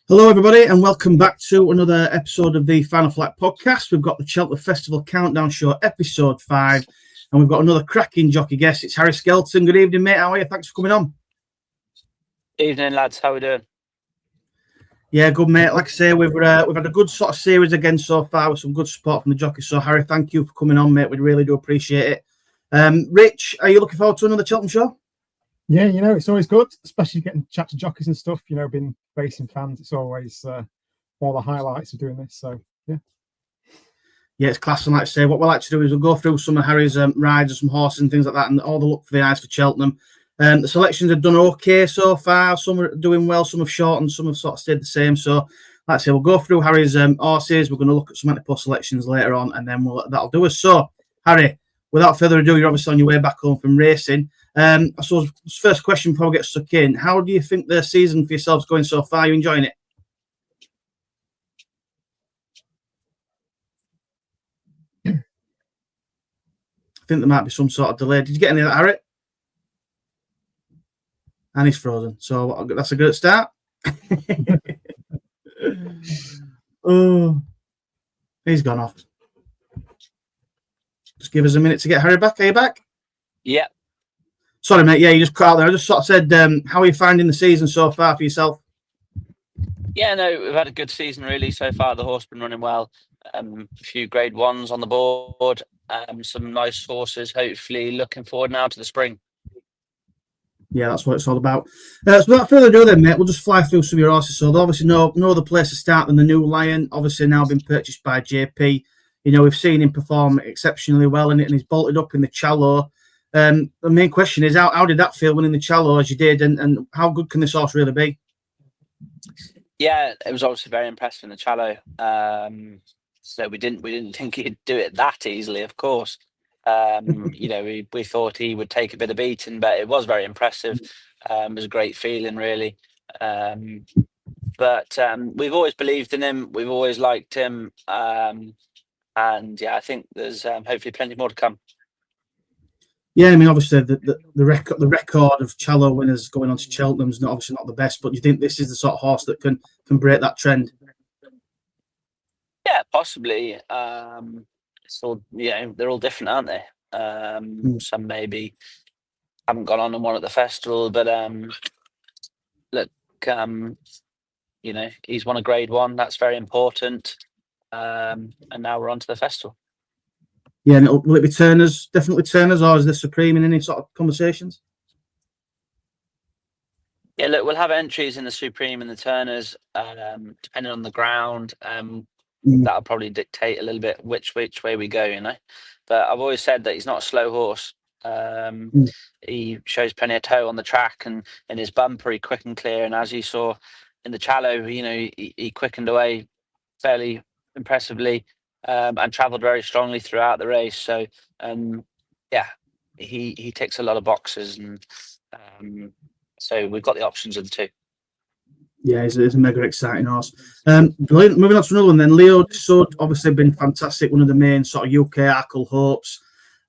Hello, everybody, and welcome back to another episode of the Final Flight podcast. We've got the Cheltenham Festival Countdown show, episode 5, and we've got another cracking jockey guest. It's Harry Skelton. Good evening, mate. How are you? Thanks for coming on. Evening, lads. How are we doing? Yeah, good, mate. Like I say, we've had a good sort of series again so far with some good support from the jockeys. So, Harry, thank you for coming on, mate. We really do appreciate it. Rich, are you looking forward to another Cheltenham show? Yeah, it's always good, especially getting to chat to jockeys and stuff. Being racing fans, it's always one of the highlights of doing this. So, yeah. Yeah, it's class. And like I say, what we like to do is we'll go through some of Harry's rides and some horses and things like that, and all the look for the eyes for Cheltenham. The selections have done okay so far. Some are doing well, some have shortened, some have sort of stayed the same. So, like I say, we'll go through Harry's horses. We're going to look at some anti-post selections later on, and then that'll do us. So, Harry, without further ado, you're obviously on your way back home from racing. I suppose first question before we get stuck in: how do you think the season for yourselves going so far? Are you enjoying it? I think there might be some sort of delay. Did you get any of that, Harry? And he's frozen. So that's a good start. Oh, he's gone off. Just give us a minute to get Harry back. Are you back? Yeah. Sorry, mate. Yeah, you just cut out there. I just sort of said, how are you finding the season so far for yourself? Yeah, no, we've had a good season really so far. The horse been running well. A few grade ones on the board. Some nice horses. Hopefully, looking forward now to the spring. Yeah, that's what it's all about. So without further ado then, mate, we'll just fly through some of your horses. So obviously no other place to start than the New Lion, obviously now been purchased by JP. We've seen him perform exceptionally well in it, and he's bolted up in the Challow. The main question is, how did that feel winning the Challow as you did, and how good can this horse really be? Yeah, it was obviously very impressive in the Challow. So we didn't think he'd do it that easily, of course. We thought he would take a bit of beating, but it was very impressive. It was a great feeling, really. But we've always believed in him. We've always liked him. And yeah, I think there's hopefully plenty more to come. Yeah, I mean, obviously the record of Challow winners going on to Cheltenham's obviously not the best, but you think this is the sort of horse that can break that trend? Yeah, possibly. So they're all different, aren't they? Some maybe haven't gone on and won at the festival, but look, he's won a grade 1. That's very important. And now we're on to the festival. Yeah, and will it be Turners? Definitely Turners, or is there Supreme in any sort of conversations? Yeah, look, we'll have entries in the Supreme and the Turners, depending on the ground. That'll probably dictate a little bit which way we go, But I've always said that he's not a slow horse. He shows plenty of toe on the track, and in his bumper, he quick and clear. And as you saw in the Challow, he quickened away fairly impressively. And travelled very strongly throughout the race. So, he ticks a lot of boxes, and so we've got the options of the two. Yeah, it's a mega exciting horse. Brilliant. Moving on to another one then. Leo Sud, obviously been fantastic, one of the main sort of UK Arkle hopes.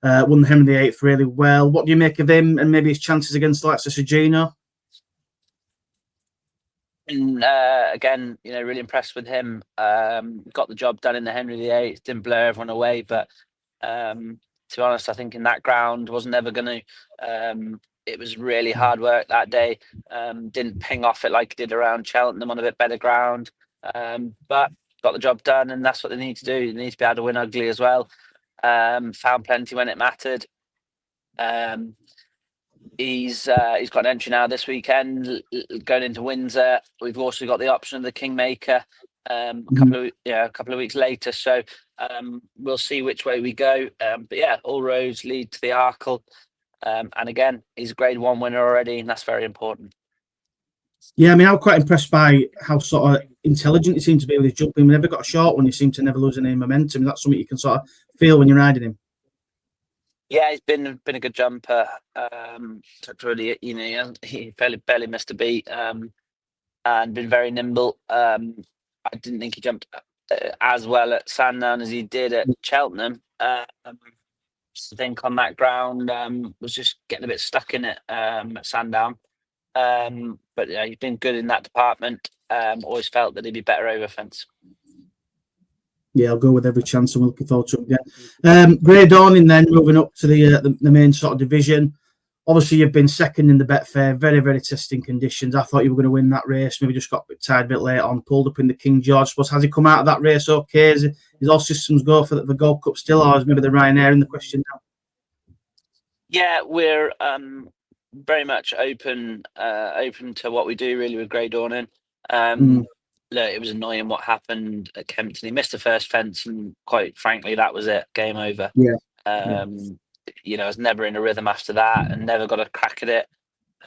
Won the Henry VIII really well. What do you make of him and maybe his chances against the likes of Sergino? And again, really impressed with him. Got the job done in the Henry VIII. Didn't blow everyone away, but to be honest, I think in that ground wasn't ever going to. It was really hard work that day. Didn't ping off it like he did around Cheltenham on a bit better ground, but got the job done, and that's what they need to do. They need to be able to win ugly as well. Found plenty when it mattered. He's got an entry now this weekend going into Windsor. We've also got the option of the Kingmaker a couple of weeks later. So we'll see which way we go. But yeah, all roads lead to the Arkle. And again, he's a grade 1 winner already, and that's very important. Yeah, I mean, I'm quite impressed by how sort of intelligent he seemed to be with his jumping. Whenever got a short one, he seemed to never lose any momentum. That's something you can sort of feel when you're riding him. Yeah, he's been a good jumper. Really, he barely missed a beat, and been very nimble. I didn't think he jumped as well at Sandown as he did at Cheltenham. I think on that ground was just getting a bit stuck in it at Sandown. But yeah, he's been good in that department. Always felt that he'd be better over fence. Yeah, I'll go with every chance, and we're looking forward to it again. Grey Dawning then, moving up to the main sort of division. Obviously, you've been second in the Betfair, very, very testing conditions. I thought you were going to win that race. Maybe just got a bit tired a bit late on, pulled up in the King George. Suppose, has he come out of that race okay? Is all systems go for the Gold Cup still, or is maybe the Ryanair in the question now? Yeah, we're very much open to what we do really with Grey Dawning. Look, it was annoying what happened at Kempton. He missed the first fence, and quite frankly, that was it. Game over. Yeah. You know, I was never in a rhythm after that, and never got a crack at it.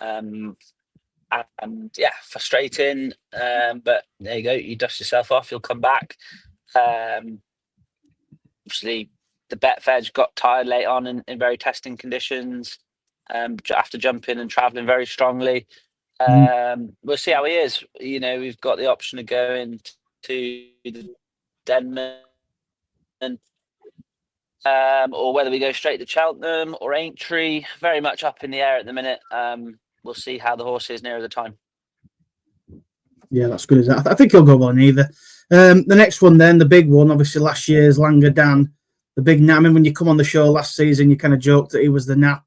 And yeah, frustrating. But there you go. You dust yourself off. You'll come back. Obviously, the Betfair got tired late on in very testing conditions. After jumping and travelling very strongly. We'll see how he is. You know, we've got the option of going to the Denman, or whether we go straight to Cheltenham or Aintree. Very much up in the air at the minute. We'll see how the horse is nearer the time. Yeah, that's good. As I think he'll go well in either. The next one then, the big one, obviously last year's Langer Dan, the big nap. I mean, when you come on the show last season, you kind of joked that he was the nap,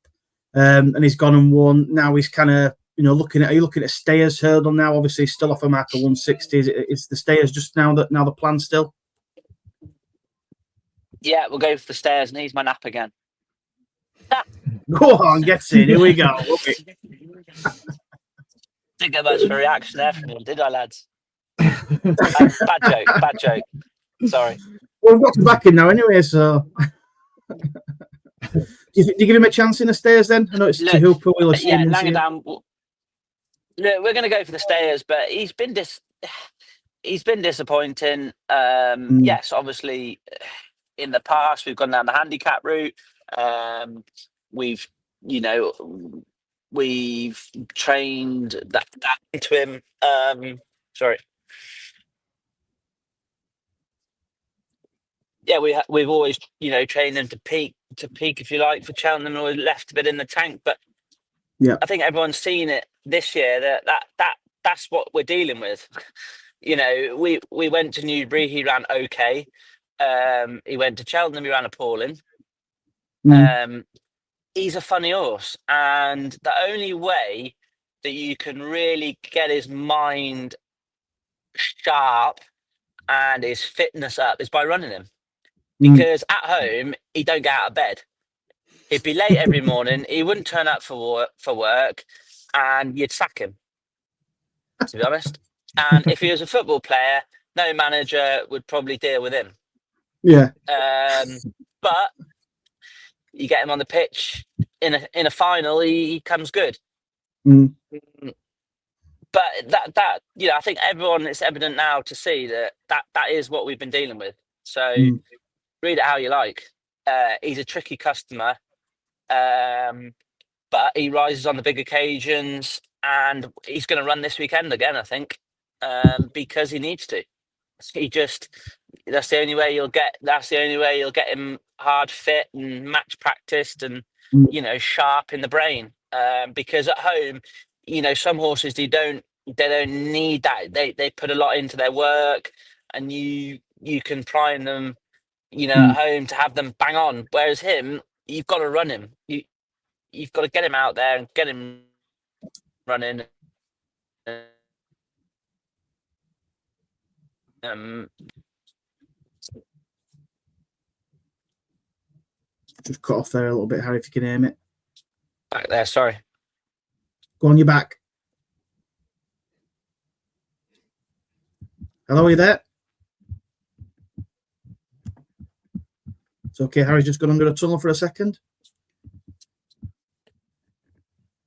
and he's gone and won. Now he's kind of, you know, are you looking at Stayers hurdle now? Obviously, he's still off a mark of 160. Is the Stayers just now the plan still? Yeah, we'll go for the Stayers, and he's my nap again. Go on, get in. Here we go. Didn't get much of a reaction there from him, did I, lads? Bad joke. Sorry. Well, we've got him back in now anyway, so... Do you give him a chance in the Stayers then? I know it's Tehupa. Yeah, Langer Dan. Look, we're going to go for the Stayers, but he's been disappointing. Yes, obviously, in the past we've gone down the handicap route. We've trained that into him. Sorry. Yeah, we've always trained him to peak if you like for Cheltenham, or left a bit in the tank. But yeah, I think everyone's seen it this year that's what we're dealing with. You know, we went to Newbury, he ran okay. He went to Cheltenham, he ran appalling. He's a funny horse, and the only way that you can really get his mind sharp and his fitness up is by running him. Because at home, he don't get out of bed. He'd be late every morning. He wouldn't turn up for work, and you'd sack him, to be honest. And if he was a football player, no manager would probably deal with him. Yeah. But you get him on the pitch in a final, he comes good. But that I think everyone, it's evident now to see that is what we've been dealing with. So read it how you like. He's a tricky customer, but he rises on the big occasions, and he's going to run this weekend again, I think, because he needs to. That's the only way you'll get him hard fit and match practiced and sharp in the brain. Because at home, some horses they don't need that. They put a lot into their work, and you can prime them, at home to have them bang on. Whereas him, you've got to run him. You've got to get him out there and get him running. Just cut off there a little bit, Harry, if you can hear me. Back there, sorry. Go on, you're back. Hello, are you there? It's okay, Harry's just gone under a tunnel for a second.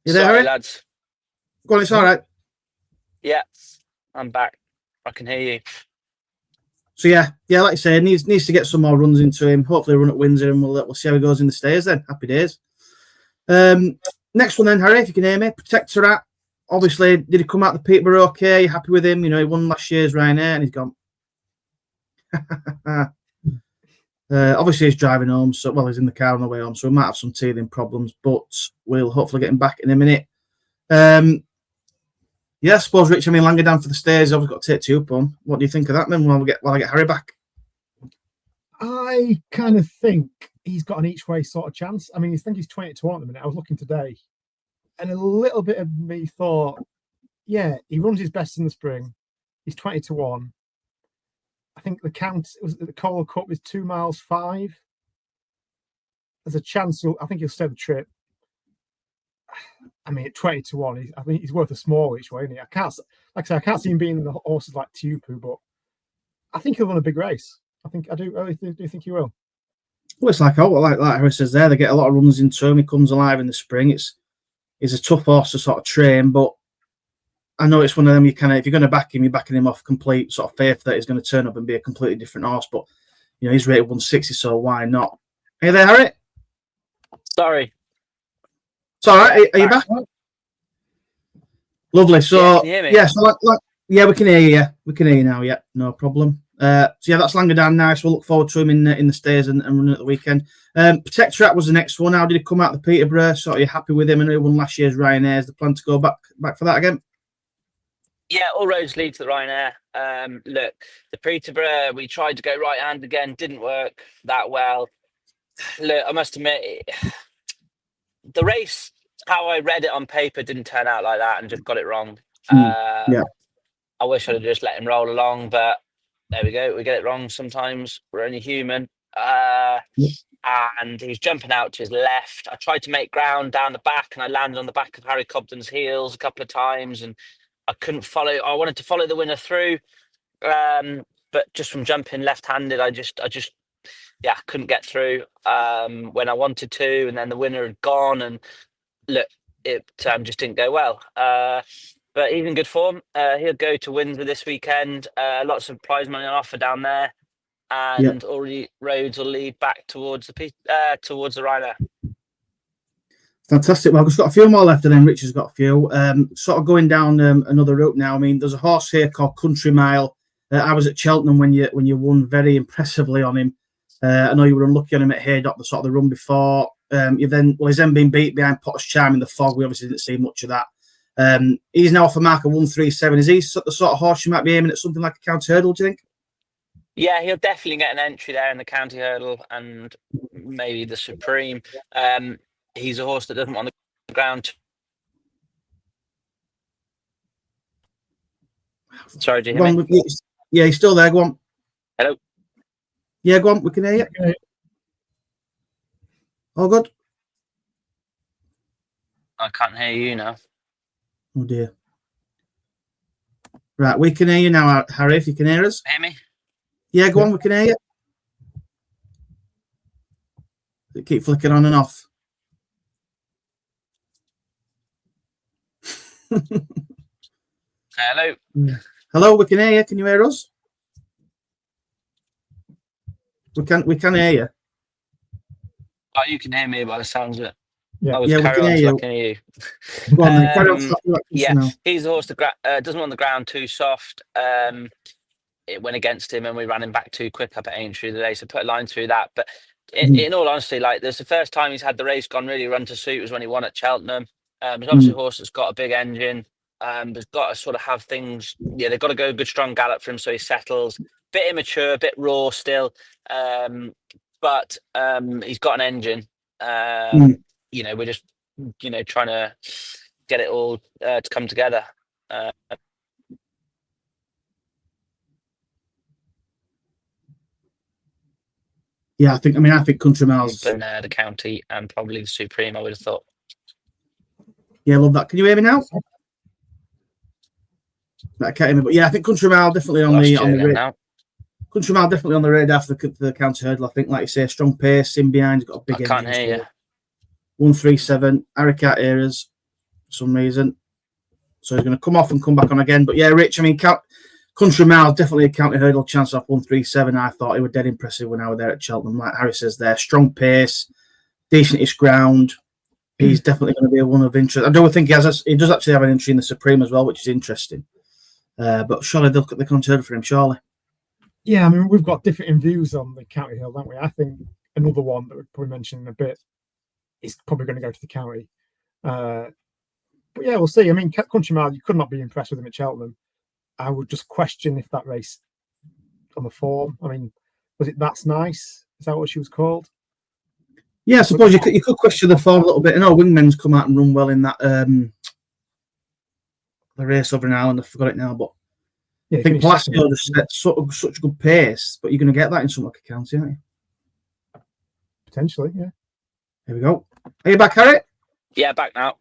You there, Sorry, Harry? Lads. Go on, it's all right. Yeah, I'm back. I can hear you. So yeah, like I say, needs to get some more runs into him. Hopefully, run at Windsor, and we'll see how he goes in the Stayers. Then happy days. Next one then, Harry, if you can hear me. Protektorat. Obviously, did he come out the Peterborough okay? You happy with him? He won last year's Ryanair, and he's gone. Obviously, he's driving home. He's in the car on the way home, so we might have some teething problems, but we'll hopefully get him back in a minute. Yeah, I suppose, Rich. I mean, Langadam for the stairs. I've got to take 2 up on. What do you think of that then? While I get Harry back, I kind of think he's got an each way sort of chance. I mean, I think he's 20-1 at the minute. I was looking today, and a little bit of me thought, yeah, he runs his best in the spring. He's 20-1. I think the Coral Cup is 2 miles 5. There's a chance I think he'll stay the trip. I mean, at 20-1, I think he's worth a small each way, isn't he? I can't see him being the horses like Tupu, but I think he'll run a big race. I do think he will. Well, it's like Harry says there, they get a lot of runs into him. He comes alive in the spring. He's a tough horse to sort of train, but I know it's one of them if you're going to back him, you're backing him off complete sort of faith that he's going to turn up and be a completely different horse. But he's rated 160, so why not? Hey there, Harry. Sorry. It's all right. Are you back? Lovely. So can you hear me? Yeah, yeah, we can hear you. Yeah, we can hear you now. Yeah, no problem. So yeah, that's Langadam. Nice. We'll look forward to him in the stairs and running at the weekend. Protektorat was the next one. How did he come out of the Peterborough? So are you happy with him? I know he won last year's Ryanair's. The plan to go back for that again? Yeah, all roads lead to the Ryanair. Look, the Peterborough, we tried to go right hand again, didn't work that well. Look, I must admit, the race, how I read it on paper, didn't turn out like that and just got it wrong. Yeah. I wish I'd have just let him roll along, but there we go. We get it wrong sometimes. We're only human. And he was jumping out to his left. I tried to make ground down the back, and I landed on the back of Harry Cobden's heels a couple of times, and I couldn't follow. I wanted to follow the winner through, but just from jumping left-handed, I just couldn't get through when I wanted to, and then the winner had gone, and look, it just didn't go well. But he's in good form. He'll go to Windsor this weekend. Lots of prize money on offer down there, and already roads will lead back towards the Ryanair. Fantastic. Well, I've just got a few more left, and then Richard's got a few. Sort of going down another route now. I mean, there's a horse here called Country Mile. I was at Cheltenham when you won very impressively on him. I know you were unlucky on him at Haydock, the run before. He's then been beat behind Potter's Charm in the fog. We obviously didn't see much of that. He's now off a mark of 137. Is he the sort of horse you might be aiming at something like a county hurdle, do you think? Yeah, he'll definitely get an entry there in the county hurdle and maybe the Supreme. He's a horse that doesn't want the ground. Sorry, do you hear me? Yeah, he's still there. Go on. Hello? Yeah, go on. We can hear you. Okay. All good? I can't hear you now. Oh, dear. Right, we can hear you now, Harry, if you can hear us. Hear me? Yeah, go on. We can hear you. Does it keep flicking on and off? Hello? Hello, we can hear you. Can you hear us? We can hear you. Oh, you can hear me by the sounds of it. Yeah, we can hear you. I can hear Go on, then. Carry on. Yeah, he's a horse that doesn't want the ground too soft. It went against him, and we ran him back too quick up at Aintree today, so put a line through that. But in all honesty, there's the first time he's had the race gone really run to suit was when he won at Cheltenham. He's obviously a horse that's got a big engine. Has got to sort of have things. Yeah, they've got to go a good strong gallop for him so he settles. Bit immature, bit raw still, but he's got an engine. We're just trying to get it all to come together. Yeah, I think Country Miles. The county and probably the Supreme, I would have thought. Yeah, love that. Can you hear me now? I can't hear me, but yeah, I think Country Mile definitely on the radar. Country Mile definitely on the radar for the county hurdle. I think, like you say, strong pace in behind. He's got a big engine. I can't hear you. 137. Harry can't hear us for some reason, so he's going to come off and come back on again. But yeah, Rich, Country Mile definitely a county hurdle chance off 137. I thought he was dead impressive when I was there at Cheltenham. Like Harry says there, strong pace, decentish ground. He's definitely going to be a one of interest. I don't think he does actually have an entry in the Supreme as well, which is interesting. But surely they'll look at the county hurdle for him, surely. Yeah, we've got different views on the county hill, don't we? I think another one that we'll probably mention in a bit is probably going to go to the county. But yeah, we'll see. I mean, Country Mile, you could not be impressed with him at Cheltenham. I would just question if that race on the form. I mean, was it That's Nice? Is that what she was called? Yeah, I suppose you could question the form a little bit. I know Wingman's come out and run well in that the race over in Ireland. I forgot it now, but yeah, I think Palacio just set such a good pace. But you're going to get that in Summer County, aren't you? Potentially, yeah. Here we go. Are you back, Harry? Yeah, back now.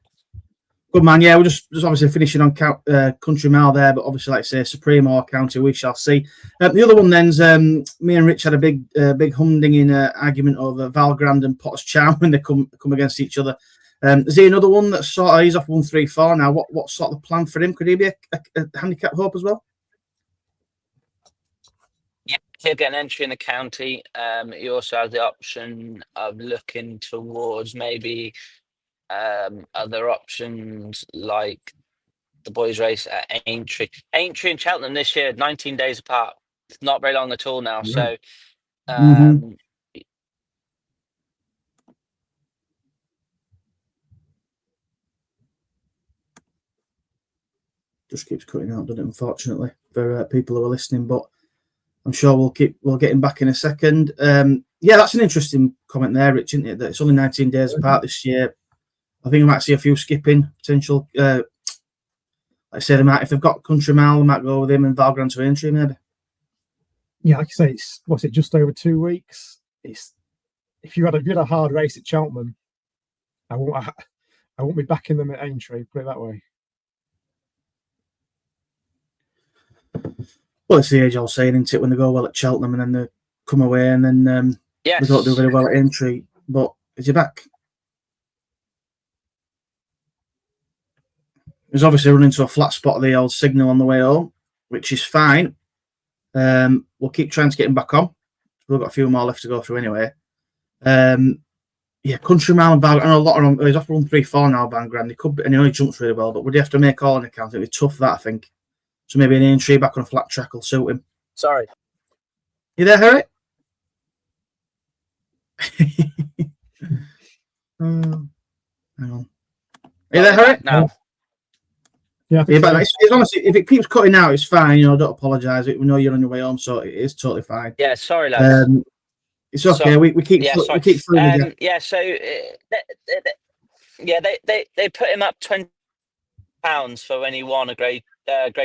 Good man. Yeah, we're just obviously finishing on Country Mile there, but obviously, like I say, Supreme or County, we shall see. The other one then's me and Rich had a big humdinging argument over Valgrand and Potter's Charm when they come against each other. Is he another one that's sort of he's off 1-3-4 now? What's sort of the plan for him? Could he be a handicap hope as well? Yeah, he'll get an entry in the county. He also has the option of looking towards maybe other options like the boys' race at Aintree. Aintree and Cheltenham this year, 19 days apart. It's not very long at all now. Right. So, just keeps cutting out, doesn't it? Unfortunately, for people who are listening, but I'm sure we'll get him back in a second. Yeah, that's an interesting comment there, Rich, isn't it? That it's only 19 days apart this year. I think we might see a few skipping potential. Like I said, if they've got Country Mile, we might go with him and Valgrand to Infantry, maybe. Yeah, like you say, just over 2 weeks? If you had a hard race at Cheltenham, I won't be backing them at Aintree, put it that way. Well, it's the age-old saying, isn't it? When they go well at Cheltenham and then they come away and then they don't do very well at Aintree. But is he back? He's obviously run into a flat spot of the old signal on the way home, which is fine. We'll keep trying to get him back on. We've got a few more left to go through anyway. Yeah, Country Mile and Valgrand. I know a lot of them. He's off 1-3-4 now, Valgrand. He could be, and he only jumps really well. But would he have to make all an account? It'd be tough, that, I think. So maybe an Aintree back on a flat track will suit him. Sorry. You there, Harry? Hang on. Are you there, Harry? No. Yeah, but it's honestly, if it keeps cutting out, it's fine. Don't apologise. We know you're on your way home, so it is totally fine. Yeah, sorry, lads. It's okay. We keep filming. Yeah, so they put him up £20 for when he won a grade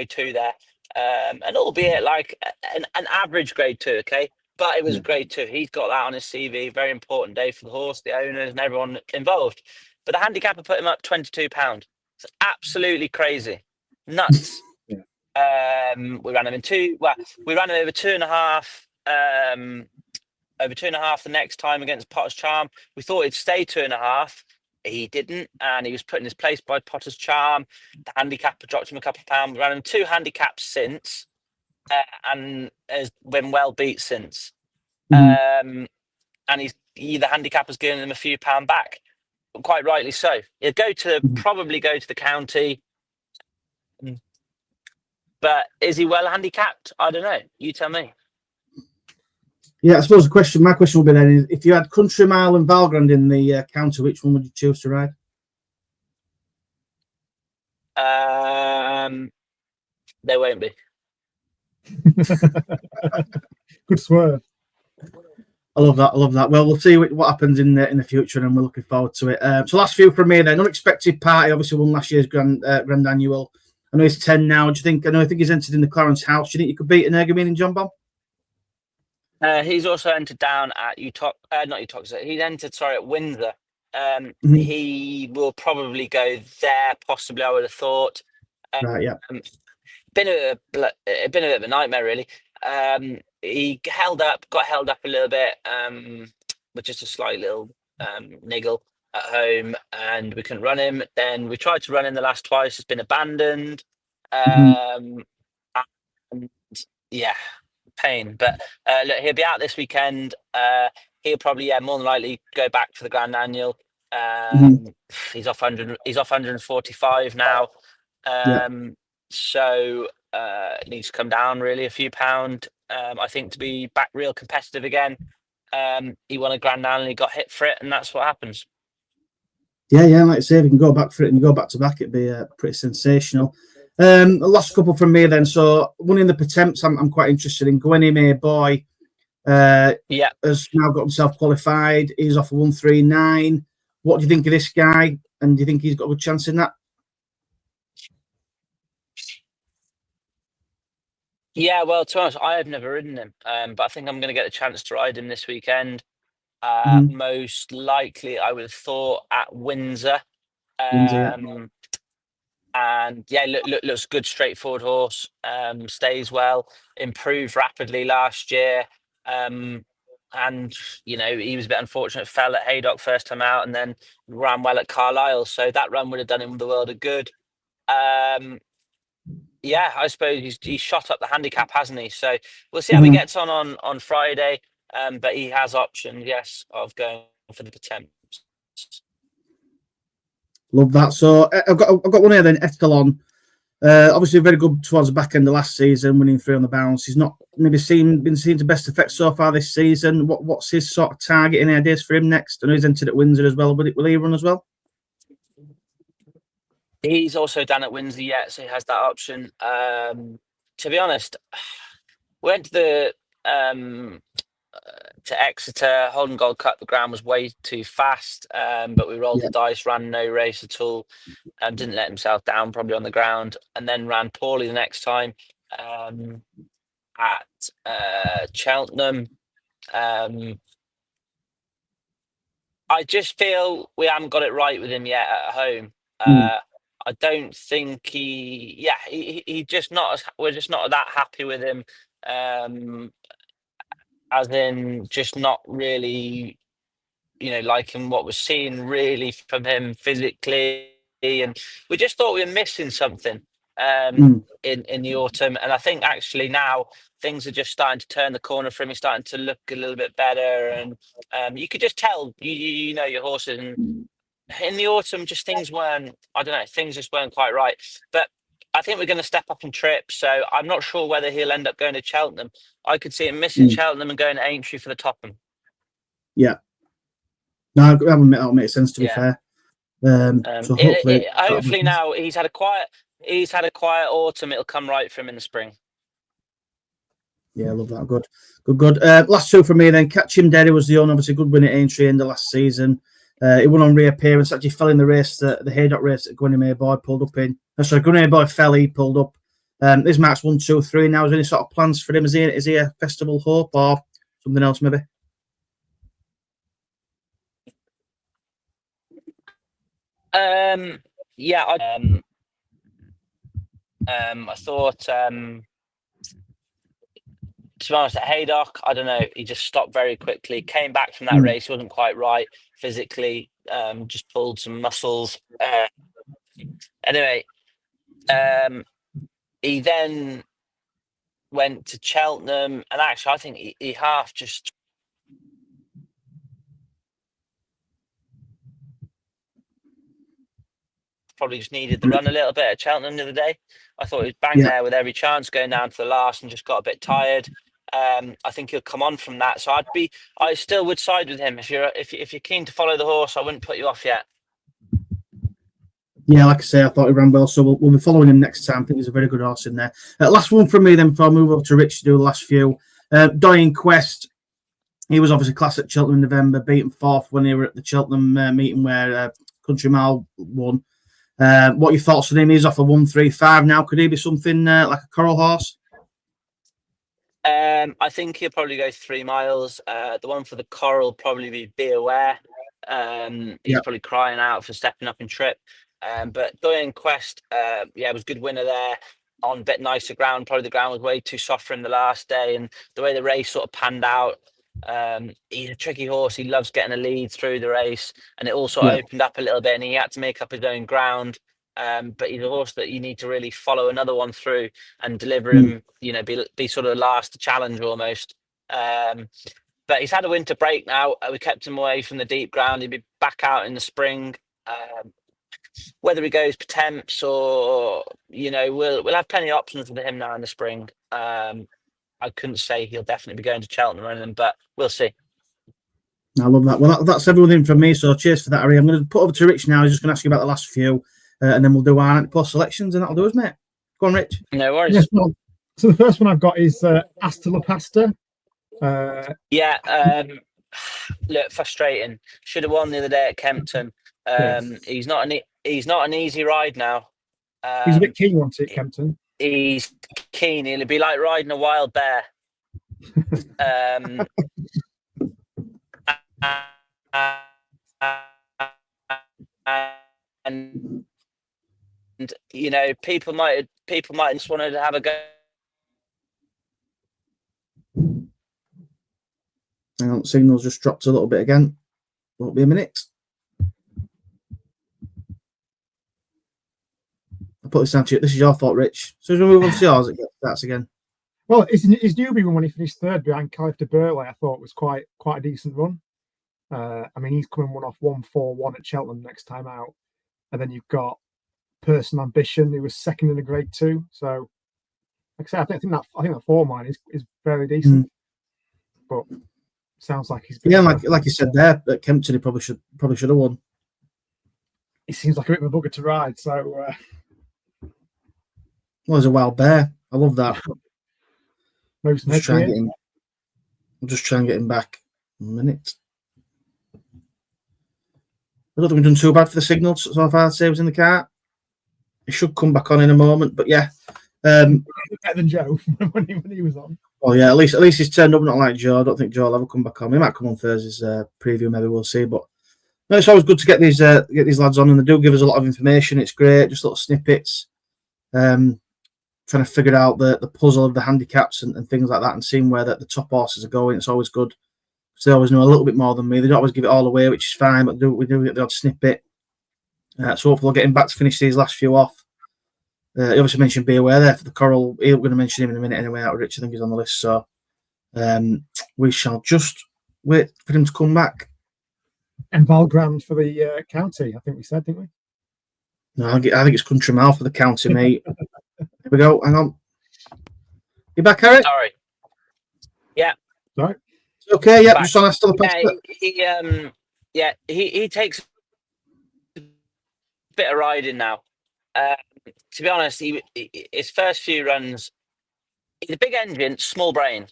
2 there, and albeit like an average grade 2, okay, but it was a grade 2. He's got that on his CV. Very important day for the horse, the owners, and everyone involved. But the handicapper put him up £22. It's absolutely crazy, nuts. We ran him we ran him over 2.5. Over 2.5 the next time against Potter's Charm. We thought he'd stay 2.5. He didn't, and he was put in his place by Potter's Charm. The handicapper dropped him a couple of pounds. We ran him 2 handicaps since, and has been well beat since. And the handicapper's giving him a few pound back, quite rightly so. He'll probably go to the county, but is he well handicapped? I don't know. You tell me. Yeah, I suppose my question would be then: if you had Country Mile and Valgrand in the county, which one would you choose to ride? They won't be. Good swerve. I love that. Well, we'll see what happens in the future, and we're looking forward to it. So last few from me then. Unexpected Party obviously won last year's Grand Annual. I know he's 10 now. Do you think? I think he's entered in the Clarence House. Do you think you could beat an Ergamine and John Bomb? He's also entered down at not Uttoxeter. He's entered, at Windsor. He will probably go there, possibly, I would have thought. Right, yeah. Been a bit of a nightmare, really. He got held up a little bit, with just a slight little niggle at home, and we couldn't run him. Then we tried to run him the last twice. It's been abandoned. And yeah, pain. But look, he'll be out this weekend. He'll probably, more than likely, go back for the Grand Annual. He's off 100. He's off 145 now. So it needs to come down really a few pound. I think, to be back real competitive again. He won a Grand Annual, he got hit for it, and that's what happens. Yeah, like I say, if you can go back for it and go back to back, it'd be pretty sensational. Last couple from me then. So one in the Potemps, I'm quite interested in. Gwennie May Boy has now got himself qualified. He's off a 139. What do you think of this guy? And do you think he's got a good chance in that? Yeah, well, to be honest, I have never ridden him, but I think I'm going to get a chance to ride him this weekend. Most likely, I would have thought at Windsor. Windsor, And yeah, looks good, straightforward horse. Stays well, improved rapidly last year. And he was a bit unfortunate, fell at Haydock first time out, and then ran well at Carlisle. So that run would have done him the world of good. Yeah, I suppose he's shot up the handicap, hasn't he? So we'll see how he gets on Friday. But he has options, yes, of going for the Potemps. Love that. So I've got one here then, Etalon. Obviously very good towards the back end of last season, winning 3 on the bounce. He's not maybe been seen to best effect so far this season. What's his sort of target? Any ideas for him next? I know he's entered at Windsor as well. Will he run as well? He's also down at Windsor yet, so he has that option. To be honest, went to Exeter, Holden Gold Cup. The ground was way too fast, but we rolled the dice, ran no race at all, and didn't let himself down probably on the ground, and then ran poorly the next time at Cheltenham. I just feel we haven't got it right with him yet at home. I don't think he just not. We're just not that happy with him. As in, just not really, liking what we're seeing really from him physically, and we just thought we were missing something in the autumn. And I think actually now things are just starting to turn the corner for him. He's starting to look a little bit better, and you could just tell, you know your horses. And in the autumn, just things weren't. I don't know. Things just weren't quite right. But I think we're going to step up in trips. So I'm not sure whether he'll end up going to Cheltenham. I could see him missing Cheltenham and going to Aintree for the Topham. Yeah. No, that makes sense, to be fair. So hopefully now he's had a quiet autumn. It'll come right for him in the spring. Yeah, I love that. Good. Last 2 from me then. Him Derry was the obviously good win at Aintree in the last season. He won on reappearance. Actually fell in the race, the Haydock race that Gwennie May Boy pulled up in. Gwennie May Boy fell. He pulled up. This marks 1, 2, 3. Now, is there any sort of plans for him? Is he a festival hope or something else maybe? Yeah. I thought. To be honest, at Haydock, I don't know. He just stopped very quickly. Came back from that race, wasn't quite right physically. Just pulled some muscles. Anyway, he then went to Cheltenham, and actually, I think he half just probably just needed the run a little bit at Cheltenham the other day. I thought he was bang there with every chance, going down to the last, and just got a bit tired. I think he'll come on from that. So I still would side with him. If you're keen to follow the horse, I wouldn't put you off yet. Yeah, like I say, I thought he ran well, so we'll be following him next time. I think he's a very good horse in there. Last one from me then before I move over to Rich to do the last few. Doyen Quest, he was obviously class at Cheltenham in November, beaten 4th when he were at the Cheltenham meeting where Country Mile won. What are your thoughts on him? He's off a 135 now. Could he be something like a coral horse? I think he'll probably go 3 miles. The one for the coral probably be Aware. He's probably crying out for stepping up in trip. But Doyen Quest, was a good winner there on a bit nicer ground. Probably the ground was way too soft for him the last day, and the way the race sort of panned out. He's a tricky horse. He loves getting a lead through the race, and it also opened up a little bit, and he had to make up his own ground. But he's a horse that you need to really follow another one through and deliver him, be sort of last to challenge almost. But he's had a winter break now. We kept him away from the deep ground. He'll be back out in the spring. Whether he goes Potemps or, we'll have plenty of options with him now in the spring. I couldn't say he'll definitely be going to Cheltenham or anything, but we'll see. I love that. Well, that's everything from me. So cheers for that, Harry. I'm going to put over to Rich now. He's just going to ask you about the last few, and then we'll do our post selections, and that'll do us, mate. Go on, Rich. No worries. Yes, well, so the first one I've got is Asta La Pasta. Look, frustrating. Should have won the other day at Kempton. He's not an easy ride now. He's a bit keen on it, Kempton. He's keen. He'll be like riding a wild bear. And you know, people might just wanted to have a go. Hang on, signal's just dropped a little bit again. Won't be a minute. I'll put this down to you. This is your fault, Rich. So as we move on to yours, it starts again. Well, his newbie run when he finished third behind Caliph de Burley, I thought was quite a decent run. I mean, he's coming one off 1-4-1 at Cheltenham next time out, and then you've got Person Ambition, who was second in a Grade 2. So, like I say, I think that form line is very decent. But sounds like he's been like you said there at Kempton, he probably should have won. He seems like a bit of a bugger to ride. So, well, he's a wild bear. I love that. I'll just try and get him back a minute. I don't think we've done too bad for the signals so far. I'd say he was in the car. He should come back on in a moment, but yeah. Better than Joe when he was on. Well, yeah, at least he's turned up, not like Joe. I don't think Joe will ever come back on. He might come on Thursday's preview, maybe we'll see. But no, it's always good to get these lads on, and they do give us a lot of information. It's great, just little snippets. Trying to figure out the puzzle of the handicaps and things like that, and seeing where the top horses are going. It's always good. So they always know a little bit more than me. They don't always give it all away, which is fine, but we do get the odd snippet. So hopefully we'll get him back to finish these last few off. He obviously mentioned Be Aware there for the Coral. We're going to mention him in a minute anyway, out of Rich. I think he's on the list. So we shall just wait for him to come back. And Valgrand for the county, I think we said, didn't we? No, I think it's Country Mile for the county, mate. Here we go. Hang on. You back, Harry? Sorry. Yeah. Right. Okay, yeah, just on Asta La Pasta. He takes a bit of riding now. To be honest, his first few runs, he's a big engine, small brain.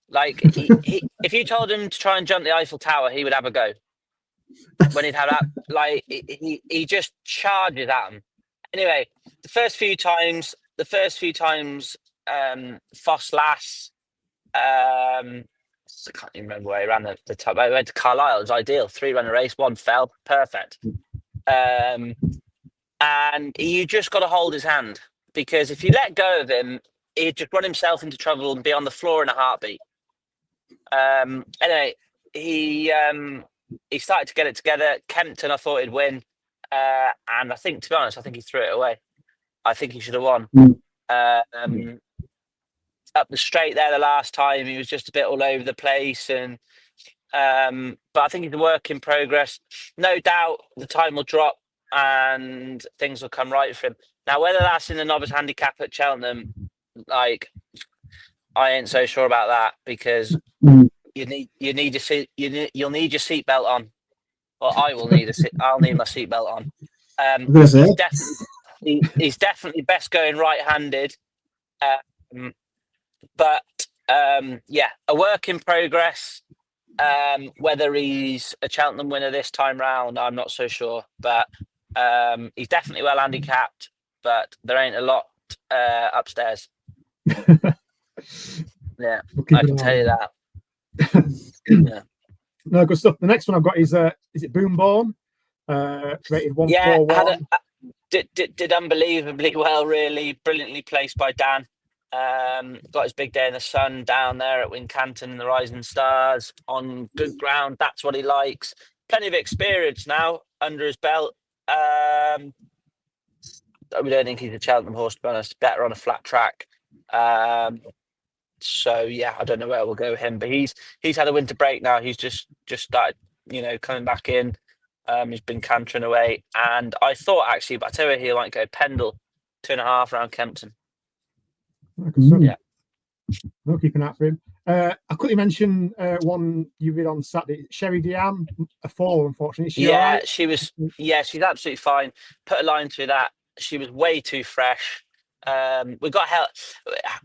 Like if you told him to try and jump the Eiffel Tower, he would have a go. When he'd have that, like he just charges at him. Anyway, the first few times, Foss Lass, I can't even remember where he ran the top. I went to Carlisle. It was ideal. 3-runner race, 1 fell, perfect. And you just got to hold his hand, because if you let go of him, he'd just run himself into trouble and be on the floor in a heartbeat. Anyway, he started to get it together. Kempton, I thought he'd win, and I think, to be honest, I think he threw it away. I think he should have won. Up the straight there the last time, he was just a bit all over the place, and but I think he's a work in progress. No doubt the time will drop and things will come right for him. Now, whether that's in the novice handicap at Cheltenham, like, I ain't so sure about that, because you'll need your seatbelt on. Well, I'll need my seatbelt on. He's definitely best going right-handed. But a work in progress. Whether he's a Cheltenham winner this time round, I'm not so sure. But he's definitely well handicapped. But there ain't a lot upstairs. Yeah, I can tell you that. Yeah. No, good stuff. The next one I've got is it Boombawn? Rated 141. Did unbelievably well, really. Brilliantly placed by Dan. Got his big day in the sun down there at Wincanton in the Rising Stars on good ground. That's what he likes. Plenty of experience now under his belt. We don't think he's a Cheltenham horse, to be honest. Better on a flat track. So yeah, I don't know where we'll go with him, but he's had a winter break now. He's just started, coming back in. He's been cantering away, and I thought actually, but I tell you, he might go Pendle 2.5 around Kempton. Yeah. We'll keep an eye out for him. I quickly mention one you read on Saturday, Cherie, a fall, unfortunately. Is she all right? She was. Yeah, she's absolutely fine. Put a line through that. She was way too fresh. We got help.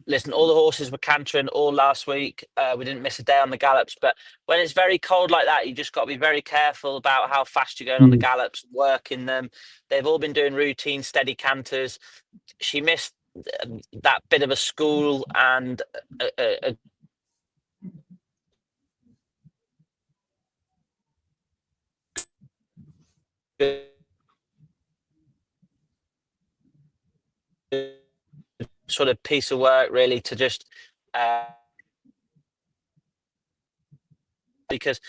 Listen, all the horses were cantering all last week. We didn't miss a day on the gallops. But when it's very cold like that, you just got to be very careful about how fast you're going on the gallops, working them. They've all been doing routine, steady canters. She missed that bit of a school and a sort of piece of work, really, to just because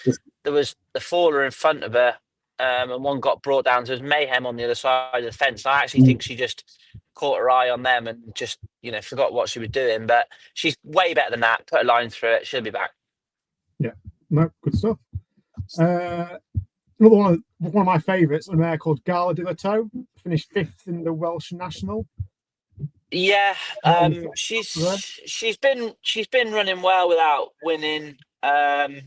there was the faller in front of her, and one got brought down. So there was mayhem on the other side of the fence. I actually think she just caught her eye on them and just, forgot what she was doing. But she's way better than that. Put a line through it. She'll be back. Yeah, no, good stuff. Another one of my favourites, a mare called Galia De Lateux, finished 5th in the Welsh National. Yeah, she's been running well without winning. I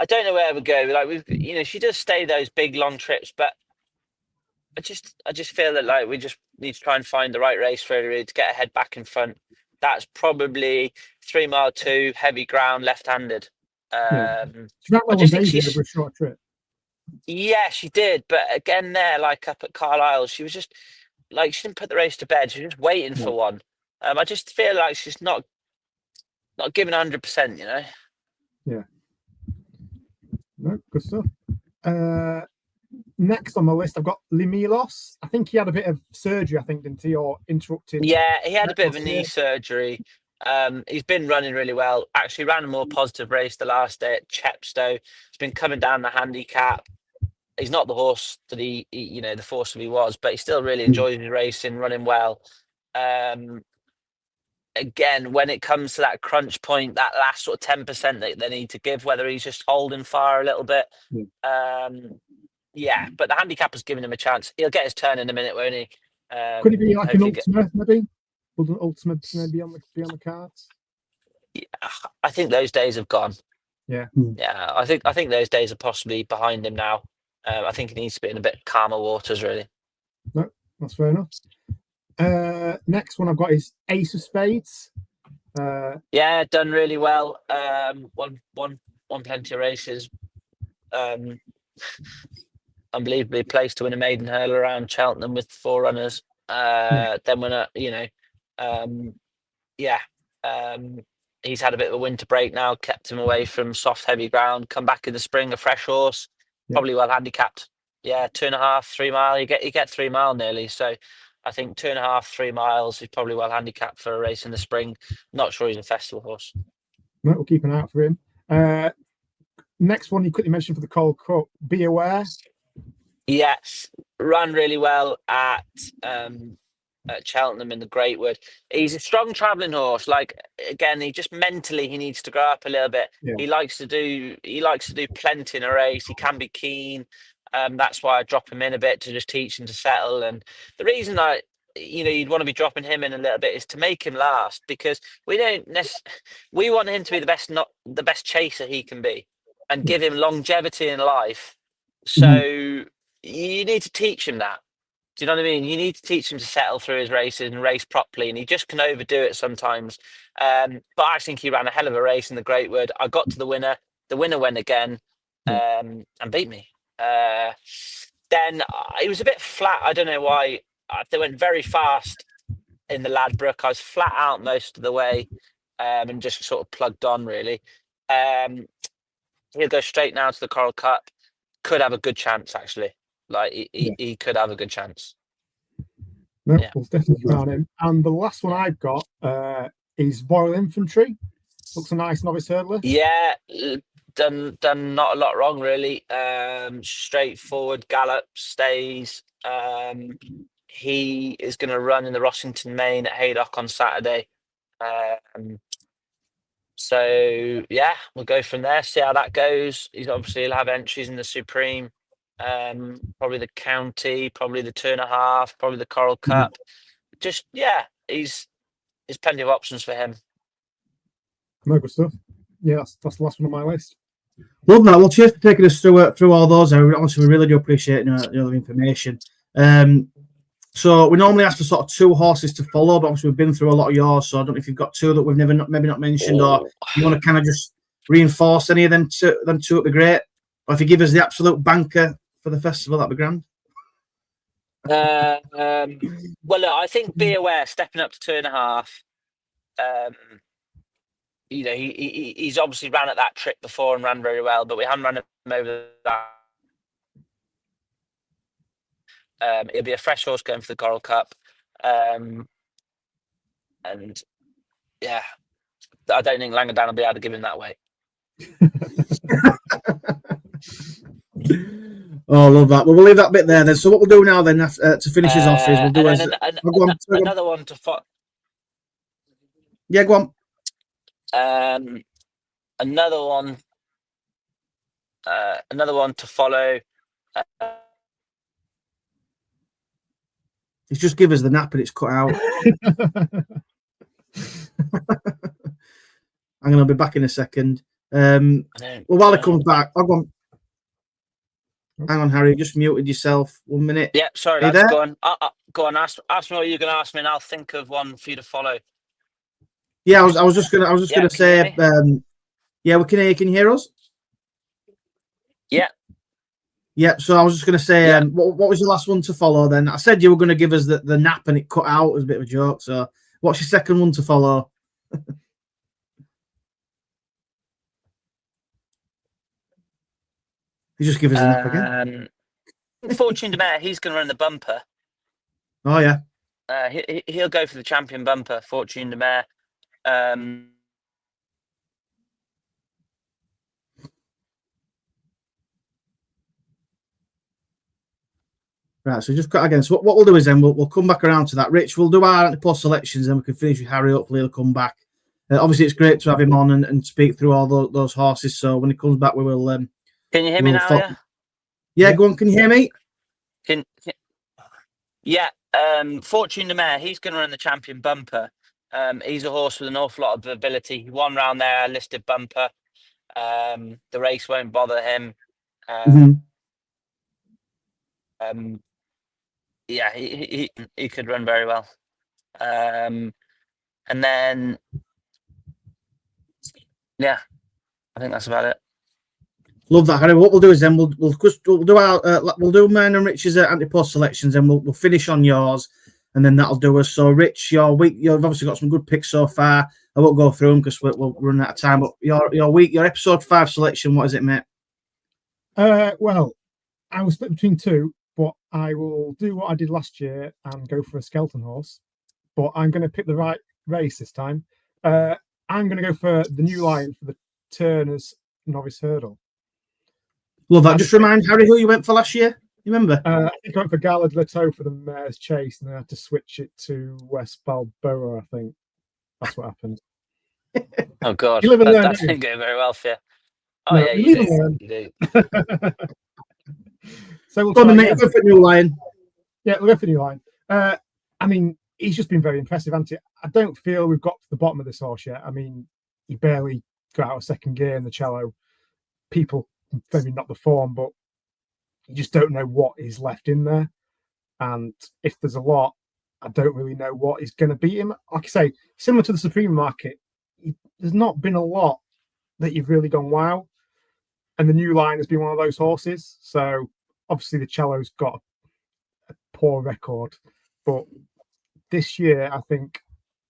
don't know where it would go. Like she does stay those big long trips, but I just feel that like we just need to try and find the right race for her to get her head back in front. That's probably 3 mile 2, heavy ground, left-handed. She ran well on Daisy over a short trip. Yeah, she did, but again, there, like up at Carlisle, she was just like she didn't put the race to bed. She was just waiting for one. I just feel like she's not giving 100%. Yeah. No, good stuff. Next on my list, I've got Milos. I think he had a bit of surgery, didn't he, or interrupted? Yeah, he had a bit of a knee surgery. He's been running really well. Actually ran a more positive race the last day at Chepstow. He's been coming down the handicap. He's not the horse that the force that he was, but he still really enjoys his racing, running well. Again, when it comes to that crunch point, that last sort of 10% that they need to give, whether he's just holding fire a little bit. Yeah, but the handicap has given him a chance. He'll get his turn in a minute, won't he? Could he be like an ultimate, maybe? Would an ultimate maybe be on the cards? Yeah, I think those days have gone. Yeah. Yeah, I think those days are possibly behind him now. I think he needs to be in a bit calmer waters, really. No, that's fair enough. Next one I've got is Ace of Spades. Yeah, done really well. Won plenty of races. Unbelievably placed to win a maiden hurdle around Cheltenham with 4 runners. Then when he's had a bit of a winter break now, kept him away from soft, heavy ground. Come back in the spring, a fresh horse, probably well handicapped. Yeah, 2.5, 3 mile. You get 3 mile nearly. So I think 2.5, 3 miles. He's probably well handicapped for a race in the spring. Not sure he's a festival horse. No, we'll keep an eye out for him. Next one you quickly mentioned for the Cold Cup, Be Aware. Yes, ran really well at Cheltenham in the Greatwood. He's a strong travelling horse. Like again, he just mentally he needs to grow up a little bit. Yeah. He likes to do plenty in a race. He can be keen. That's why I drop him in a bit to just teach him to settle. And the reason you'd want to be dropping him in a little bit is to make him last, because we want him to be the best chaser he can be and give him longevity in life. So you need to teach him that. Do you know what I mean? You need to teach him to settle through his races and race properly, and he just can overdo it sometimes. But I think he ran a hell of a race in the Greatwood. I got to the winner. The winner went again and beat me. Then it was a bit flat. I don't know why. They went very fast in the Ladbroke. I was flat out most of the way and just sort of plugged on, really. He'll go straight now to the Coral Cup. Could have a good chance, actually. Like he could have a good chance. No, we'll definitely count him. And the last one I've got is Royal Infantry. Looks a nice novice hurdler. Yeah, done not a lot wrong, really. Straightforward gallop, stays. He is going to run in the Rossington Main at Haydock on Saturday. So yeah, we'll go from there, see how that goes. He'll have entries in the Supreme, probably the County, probably the 2.5, probably the Coral Cup. Just there's plenty of options for him. No, good stuff. Yeah, that's the last one on my list. Love that. Well, cheers for taking us through all those. Honestly, we really do appreciate the information. So we normally ask for sort of 2 horses to follow, but obviously we've been through a lot of yours, so I don't know if you've got 2 that we've maybe not mentioned, or you want to kind of just reinforce any of them 2, it'd be great. Or if you give us the absolute banker for the festival, that'd be grand. Well, look, I think Be Aware stepping up to 2.5. He's obviously ran at that trip before and ran very well, but we haven't run him over that. It'll be a fresh horse going for the Coral Cup. And yeah, I don't think Langendown will be able to give him that weight. Oh, love that. Well, we'll leave that bit there then. So what we'll do now then, to finish us off, is we'll do another one to follow. Yeah, go on. Another one to follow. He's just give us the nap and it's cut out. I'm going to be back in a second. Well, while it comes back, I'll go on. Hang on, Harry. Just muted yourself 1 minute. Yeah, sorry. That's go on. Go on. Ask me what you're going to ask me, and I'll think of one for you to follow. Yeah, I was just gonna say. Yeah, we can hear you. Can you hear us? Yeah. Yeah. So I was just gonna say, what was your last one to follow? Then I said you were gonna give us the nap, and it cut out. It was a bit of a joke. So what's your second one to follow? You just give us a nap again. Fortune de Mare, he's going to run the bumper. Oh yeah. He'll go for the champion bumper. Fortune de Mare. Right, so just cut again. So what we'll do is then we'll come back around to that. Rich, we'll do our post selections, and we can finish with Harry. Hopefully he'll come back. Obviously, it's great to have him on and speak through all those horses. So when he comes back, we will. Can you hear me now? Yeah, go on. Can you hear me? Yeah. Fortune de Mare, he's going to run the champion bumper. He's a horse with an awful lot of ability. He won round there, listed bumper. The race won't bother him. Yeah, he could run very well. And then, yeah, I think that's about it. Love that, Harry. What we'll do is then we'll do our we'll do mine and Rich's anti-post selections, and we'll finish on yours, and then that'll do us. So, Rich, you've obviously got some good picks so far. I won't go through them because we'll run out of time. But your episode 5 selection, what is it, mate? Well, I was split between 2, but I will do what I did last year and go for a Skelton horse. But I'm going to pick the right race this time. I'm going to go for the New Lion for the Turners Novice Hurdle. Love that. Just remind Harry who you went for last year. You remember? I think I went for Galia De Lateux for the Mare's Chase, and then I had to switch it to West Balboa. I think that's what happened. Oh God, that didn't go very well for you. Oh no, yeah, you do. So we'll go for New Lion. Yeah, we'll go for New Lion. I mean, he's just been very impressive, Ante. I don't feel we've got to the bottom of this horse yet. I mean, he barely got out of second gear in the cello. People maybe not the form, but you just don't know what is left in there. And if there's a lot, I don't really know what is going to beat him. Like I say, similar to the Supreme Market, there's not been a lot that you've really gone wow. And the New Lion has been one of those horses. So obviously the cello's got a poor record, but this year I think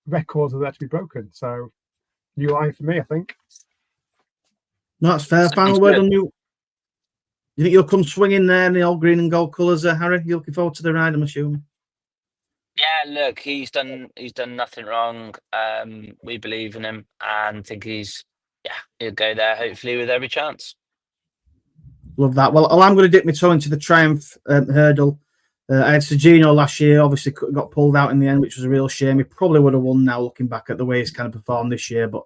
records are there to be broken. So New Lion for me, I think. No, that's fair. Final word on you. You think you'll come swinging there in the old green and gold colours, Harry? You're looking forward to the ride, I'm assuming. Yeah, look, he's done nothing wrong. We believe in him, and think he'll go there hopefully with every chance. Love that. Well, I'm going to dip my toe into the Triumph hurdle. I had Sergino last year, obviously got pulled out in the end, which was a real shame. He probably would have won now, looking back at the way he's kind of performed this year, but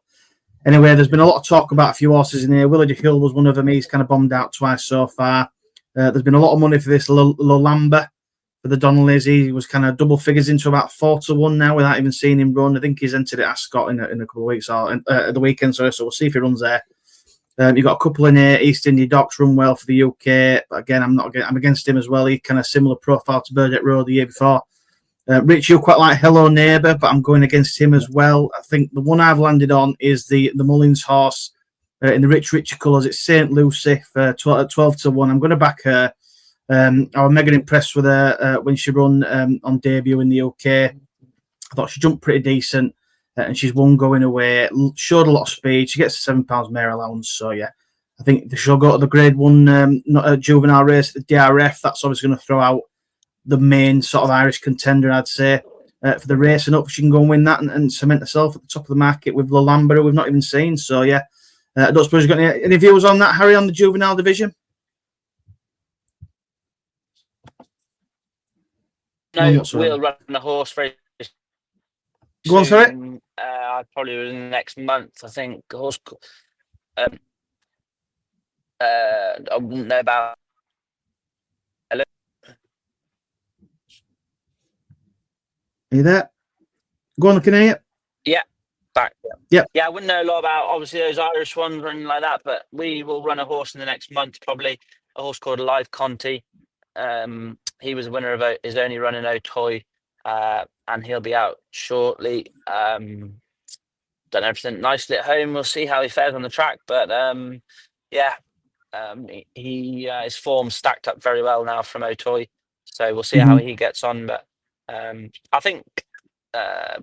anyway, there's been a lot of talk about a few horses in here. Willie de Hill was one of them. He's kind of bombed out twice so far. There's been a lot of money for this Lolamba. for the Donnellys. He was kind of double figures into about 4-1 now without even seeing him run. I think he's entered at Ascot in a couple of weeks or the weekend. Sorry, so we'll see if he runs there. You've got a couple in here. East India Docks run well for the UK, but again, I'm against him as well. He kind of similar profile to Burdett Road the year before. Rich, you quite like Hello Neighbour, but I'm going against him as well. I think the one I've landed on is the Mullins horse in the Richer colours. It's St. Lucy for 12-1. I'm going to back her. I was mega impressed with her when she run on debut in the UK. I thought she jumped pretty decent. And she's won going away. Showed a lot of speed. She gets a £7 mare allowance. So yeah, I think she'll go to the Grade 1 juvenile race, the DRF. That's obviously going to throw out the main sort of Irish contender, I'd say, for the race. And hopefully she can go and win that and cement herself at the top of the market with Lolamba, who we've not even seen. So yeah, I don't suppose you've got any views on that, Harry, on the juvenile division? No, we'll run a horse race. Go on, sorry. Probably in the next month, I think. Horse. I wouldn't know about. Hello. Are you there? Go on, can I hear you? Yeah, back. Yeah. Yeah, I wouldn't know a lot about obviously those Irish ones running like that, but we will run a horse in the next month, probably a horse called Live Conti. He was a winner of his only run in Auteuil. And he'll be out shortly. Done everything nicely at home. We'll see how he fares on the track, but his form stacked up very well now from Auteuil, so we'll see how he gets on. But I think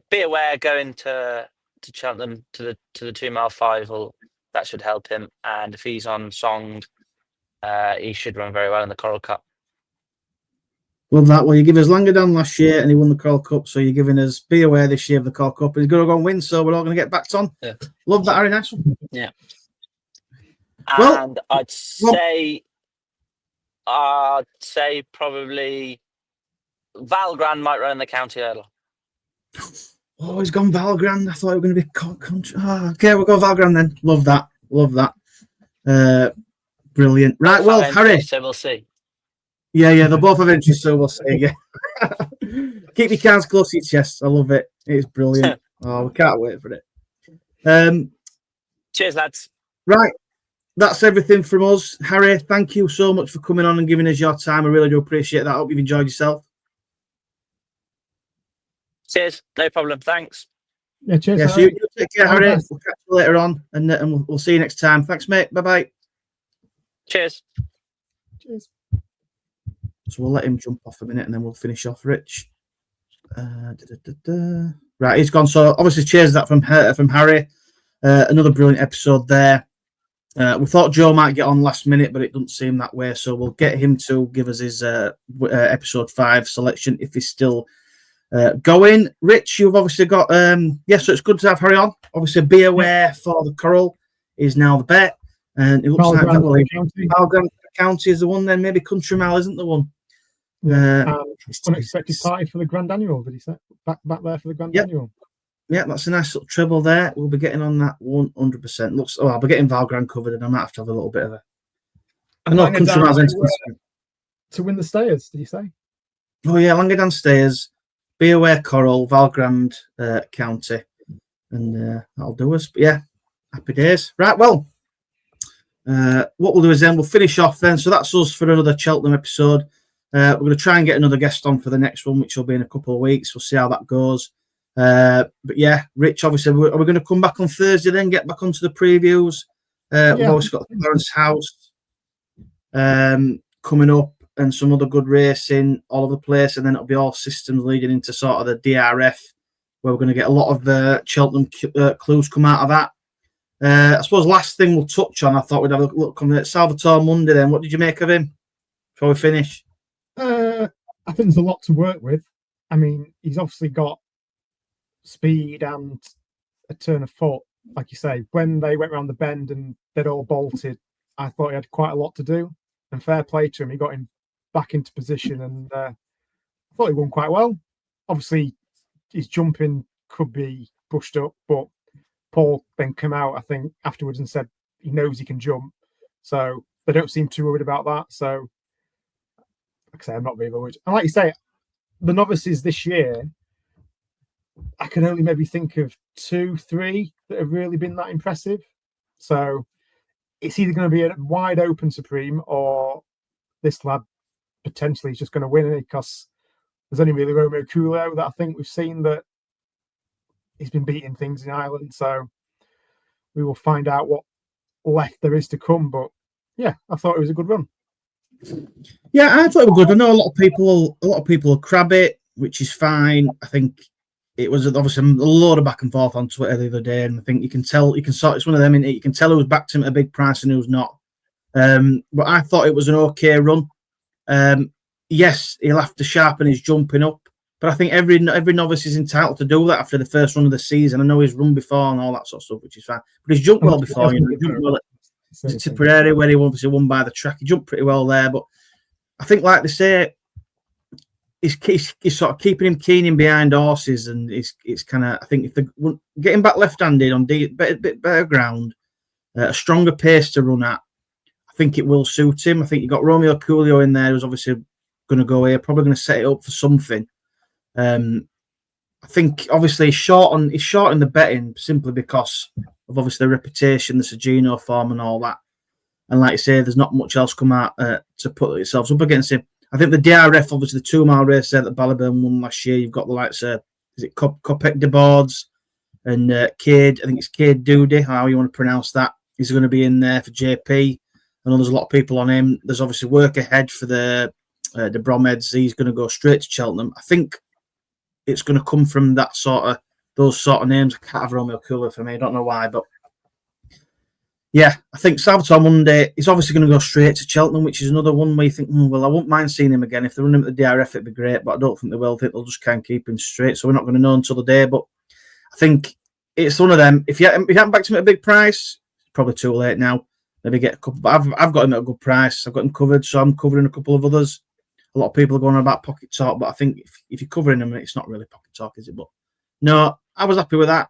be aware going to Cheltenham to the 2 mile 5 that should help him, and if he's on song, he should run very well in the Coral Cup. Love that. Well, you give us Langadon last year and he won the Coral Cup, so you're giving us Be Aware this year of the Coral Cup. He's going to go and win, so we're all going to get backed on. Yeah. Love that, Harry. Nice one. Yeah. And I'd say probably Valgrand might run the County Hurdle. Oh, he's gone Valgrand. I thought it was going to be okay, we'll go Valgrand then. Love that. Brilliant. Right, well, Harry. So we'll see. Yeah, they're both of interest, so we'll see. Yeah. Keep your cards close to your chest. I love it. It's brilliant. We can't wait for it. Cheers, lads. Right. That's everything from us. Harry, thank you so much for coming on and giving us your time. I really do appreciate that. I hope you've enjoyed yourself. Cheers. No problem. Thanks. Yeah, cheers. Yeah, so you take care, Harry. We'll catch you later on, and we'll see you next time. Thanks, mate. Bye-bye. Cheers. So we'll let him jump off a minute and then we'll finish off Rich. Right, he's gone. So obviously cheers that from Harry. Another brilliant episode there. We thought Joe might get on last minute, but it doesn't seem that way. So we'll get him to give us his episode 5 selection if he's still going. Rich, you've obviously got so it's good to have Harry on. Obviously, Be Aware for the Coral is now the bet. And it looks like Valgrand County is the one, then maybe Country Mile isn't the one. Unexpected party for the Grand Annual, did he say? Back there for the Grand Annual. Yeah, that's a nice little treble there. We'll be getting on that 100%. I'll be getting Valgrand covered, and I might have to have a little bit of a. I know Country Mile's to win the Stayers, did you say? Oh yeah, Langadon Stayers, Be Aware Coral, Valgrand County, and that'll do us. But yeah, happy days. Right, well. What we'll do is then we'll finish off then. So that's us for another Cheltenham episode. We're going to try and get another guest on for the next one, which will be in a couple of weeks. We'll see how that goes. But yeah, Rich, obviously, are we going to come back on Thursday then, get back onto the previews? We've always got the Clarence House coming up and some other good racing all over the place. And then it'll be all systems leading into sort of the DRF, where we're going to get a lot of Cheltenham clues come out of that. I suppose last thing we'll touch on, I thought we'd have a look at Salvatore Monday then. What did you make of him before we finish? I think there's a lot to work with. I mean, he's obviously got speed and a turn of foot, like you say. When they went around the bend and they'd all bolted, I thought he had quite a lot to do. And fair play to him, he got him back into position, and I thought he won quite well. Obviously, his jumping could be pushed up, but Paul then came out, I think, afterwards and said he knows he can jump. So they don't seem too worried about that. So I say, I'm not very worried. And like you say, the novices this year, I can only maybe think of 2, 3 that have really been that impressive. So it's either going to be a wide open Supreme or this lad potentially is just going to win it, because there's only really Romeo Coolio that I think we've seen that he's been beating things in Ireland. So we will find out what left there is to come. But yeah, I thought it was a good run. Yeah, I thought it was good. I know a lot of people will crab it, which is fine. I think it was obviously a load of back and forth on Twitter the other day, and I think you can tell, it's one of them, you can tell who's backed him at a big price and who's not. But I thought it was an okay run. Yes, he'll have to sharpen his jumping up, but I think every novice is entitled to do that after the first run of the season. I know he's run before and all that sort of stuff, which is fine. But he's jumped well before, he jumped well at Tipperary, where he obviously won by the track. He jumped pretty well there, but I think, like they say, he's sort of keeping him keen in behind horses, and it's kind of, I think, if they're getting back left-handed on bit better ground, a stronger pace to run at, I think it will suit him. I think you got Romeo Coolio in there, who's obviously going to go here, probably going to set it up for something. I think obviously he's short in the betting simply because of obviously the reputation, the Sagino form, and all that. And like you say, there's not much else come out to put yourselves up against him. I think the DRF, obviously the 2 mile race there that Ballyburn won last year, you've got the likes of, is it Kopek de Boards and Cade, I think it's Cade Doody, how you want to pronounce that. He's going to be in there for JP. I know there's a lot of people on him. There's obviously work ahead for the Bromheads. He's going to go straight to Cheltenham. I think it's going to come from those sort of names. I can't have Romeo Cooler for me. I don't know why, but yeah, I think Salvatore Monday is obviously going to go straight to Cheltenham, which is another one where you think, well, I wouldn't mind seeing him again. If they run him at the DRF, it'd be great, but I don't think they will. I think they'll just kind of keep him straight, so we're not going to know until the day. But I think it's one of them. If you haven't backed him at a big price, it's probably too late now. Maybe get a couple, but I've got him at a good price. I've got him covered, so I'm covering a couple of others. A lot of people are going on about pocket talk, but I think if you're covering them, it's not really pocket talk, is it? But no, I was happy with that.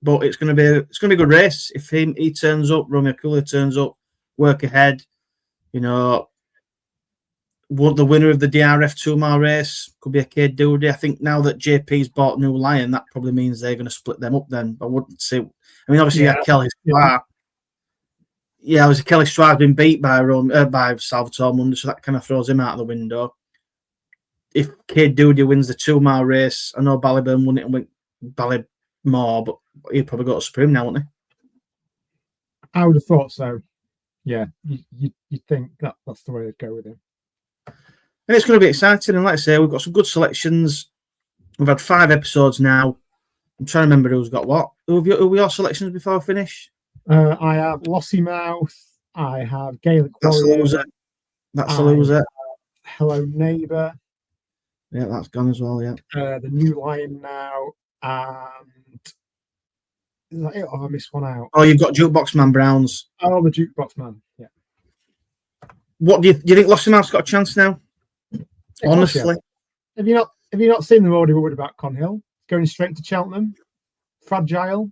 But it's going to be a good race. If he turns up, Romeo Cooley turns up, work ahead, the winner of the DRF 2 mile race could be a Cade Doody. I think now that JP's bought New Lion, that probably means they're going to split them up then. I wouldn't say. I mean, obviously, Kelly Squire. Yeah, obviously Kelly Squire's been beat by Salvatore Mundi, so that kind of throws him out of the window. If Cade Doody wins the 2 mile race, I know Ballyburn won it and went Ballymore, but he'll probably go to Supreme now, wouldn't he? I would have thought so. Yeah, you'd think that's the way to go with him. And it's going to be exciting. And like I say, we've got some good selections. We've had 5 episodes now. I'm trying to remember who's got what. Who were your selections before we finish? I have Lossymouth. I have Gaelic Warrior. That's a loser. Hello Neighbour. Yeah, that's gone as well, yeah. The New Lion now. And is that it? Or have I missed one out? Oh, you've got Jukebox Man Browns. Oh, the Jukebox Man, yeah. What do you think Lossymouth's got a chance now? Honestly. Have you not seen them already worried about Conhill? Going straight to Cheltenham? Fragile?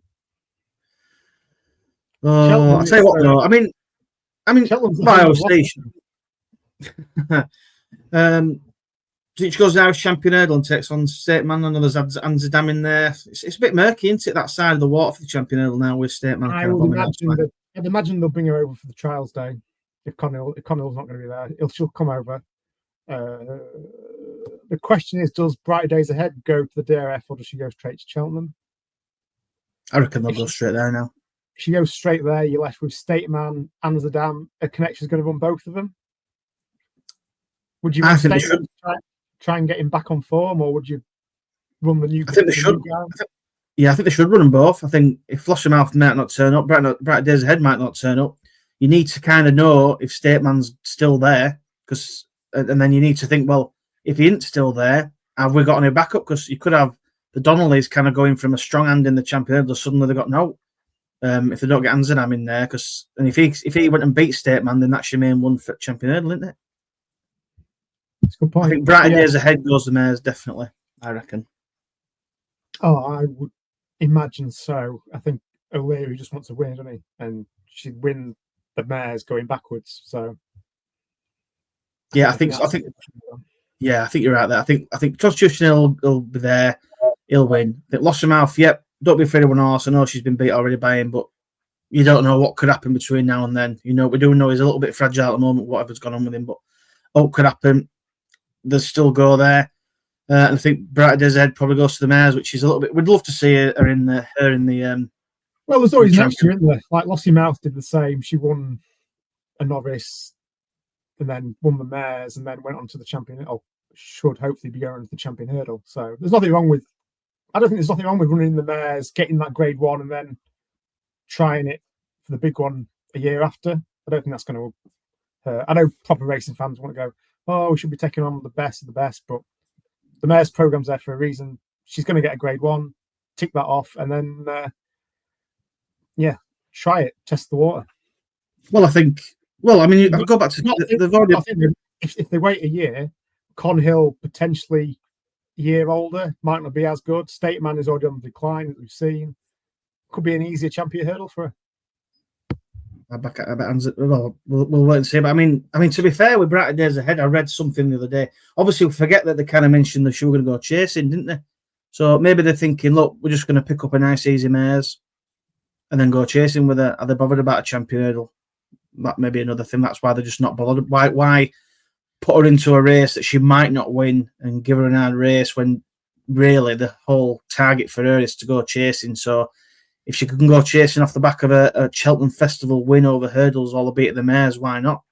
Oh, I'll tell you what though. I mean Bio Station. She goes now as champion hurdle and takes on State Man. I know there's Amsterdam in there. It's a bit murky, isn't it? That side of the water for the champion hurdle now with State Man. I'd imagine they'll bring her over for the trials day. If Connell's not going to be there, she'll come over. The question is, does Brighter Days Ahead go to the DRF or does she go straight to Cheltenham? I reckon they'll go straight there now. If she goes straight there, you're left with State Man, Amsterdam. A connection's going to run both of them. Would you try and get him back on form, or would you run the new? I think they should. I think they should run them both. I think if Lossymouth might not turn up, Brighter Days Ahead might not turn up. You need to kind of know if State Man's still there, and then you need to think, well, if he isn't still there, have we got any backup? Because you could have the Donnellys kind of going from a strong hand in the champion, suddenly they got no. If they don't get Amsterdam in there, and if he went and beat State Man, then that's your main one for champion hurdle, isn't it? That's a good point. I think Brighter Days Ahead goes the mares, definitely. I reckon. Oh, I would imagine so. I think O'Leary just wants to win, doesn't he? And she'd win the mares going backwards. So Yeah, I think you're right there. I think Constitution will be there. He'll win. I think Lossiemouth, yep. Don't be afraid of one horse. I know she's been beat already by him, but you don't know what could happen between now and then. You know, we do know he's a little bit fragile at the moment, whatever's gone on with him, but what could happen? There's still go there. And I think Brighter Days Ahead probably goes to the mares, which is a little bit. We'd love to see her in the. Well, there's always next year, isn't there? Like Lossiemouth did the same. She won a novice, and then won the mares, and then went on to the champion. Or should hopefully be going to the champion hurdle. So there's nothing wrong with. I don't think there's nothing wrong with running the mares, getting that grade 1, and then trying it for the big one a year after. I don't think that's going to hurt. I know proper racing fans want to go, oh, we should be taking on the best of the best, but the mares program's there for a reason. She's going to get a grade 1, tick that off, and then try it, test the water. Well, I mean, I'll go back to they've already. I think if they wait a year, Conhill potentially a year older might not be as good. State Man is already on the decline, as we've seen. Could be an easier champion hurdle for her. We'll wait and see. But I mean, to be fair, with Brighter Days Ahead, I read something the other day. Obviously, we forget that they kind of mentioned that she were going to go chasing, didn't they? So maybe they're thinking, look, we're just going to pick up a nice, easy mares and then go chasing with her. Are they bothered about a champion hurdle? That may be another thing. That's why they're just not bothered. Why put her into a race that she might not win and give her an hard race when really the whole target for her is to go chasing? So if she can go chasing off the back of a Cheltenham Festival win over hurdles, albeit at the mares, why not?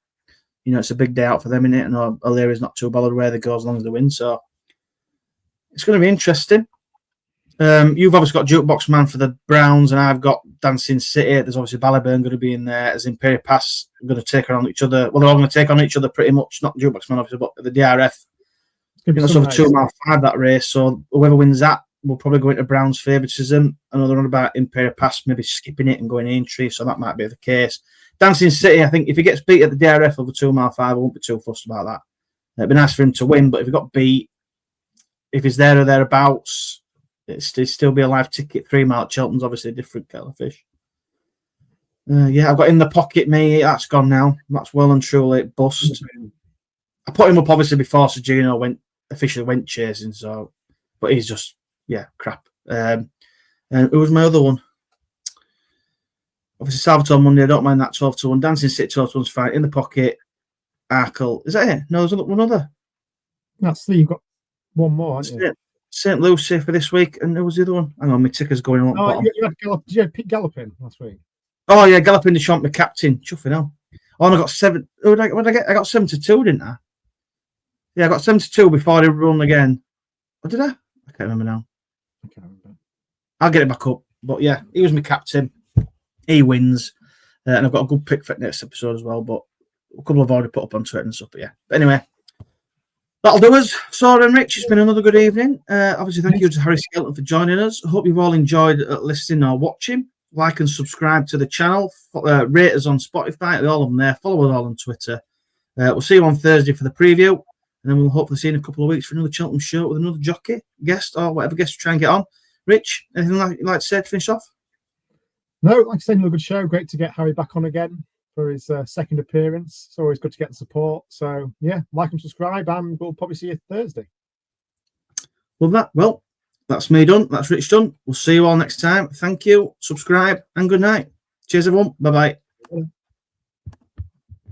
You know, it's a big day out for them, isn't it? And O'Leary's not too bothered where they go as long as they win. So it's going to be interesting. You've obviously got Jukebox Man for the Browns, and I've got Dancing City. There's obviously Ballyburn going to be in there. As Imperial Pass going to take on each other. Well, they're all going to take on each other pretty much. Not Jukebox Man, obviously, but the DRF. It's over 2 miles 5 that race. So whoever wins that will probably go into Brown's favouritism. I know they're on about Imperial Pass maybe skipping it and going Aintree, so that might be the case. Dancing City, I think if he gets beat at the DRF over 2 mile 5, I won't be too fussed about that. It'd be nice for him to win, but if he got beat, if he's there or thereabouts, it'd still be a live ticket. 3 mile Cheltenham's obviously a different kettle of fish. I've got In the Pocket me. That's gone now. That's well and truly bust. I put him up obviously before Sergino officially went chasing, so but he's just crap. And who was my other one? Obviously Salvatore Monday. I don't mind that 12-1. Dancing City 12-1's fine. In the Pocket. Arkle. Is that it? No, there's one other. That's you've got one more, haven't you? St. Lucie for this week, and there was the other one. Hang on, my ticker's going on. Oh, did you pick Galloping last week? Oh yeah, Galloping the Champ, my captain. Chuffing hell. Oh, and I got 7. What did I get? I got 72, didn't I? Yeah, I got 72 before they run again. What did I? I can't remember now. I'll get it back up. But yeah, he was my captain. He wins, and I've got a good pick for next episode as well. But a couple I've already put up on Twitter and stuff. But yeah. But anyway. That'll do us. Sora and Rich, it's been another good evening. Obviously, thank you to Harry Skelton for joining us. I hope you've all enjoyed listening or watching. Like and subscribe to the channel. Rate us on Spotify. All of them there. Follow us all on Twitter. We'll see you on Thursday for the preview. And then we'll hopefully see you in a couple of weeks for another Cheltenham show with another jockey, guest, or whatever guest we try and get on. Rich, anything you'd like to say to finish off? No, like I said, another good show. Great to get Harry back on again for his second appearance. It's always good to get the support. So yeah, like and subscribe, and we'll probably see you Thursday. Well, that's me done. That's Rich done. We'll see you all next time. Thank you. Subscribe and good night. Cheers, everyone. Bye-bye.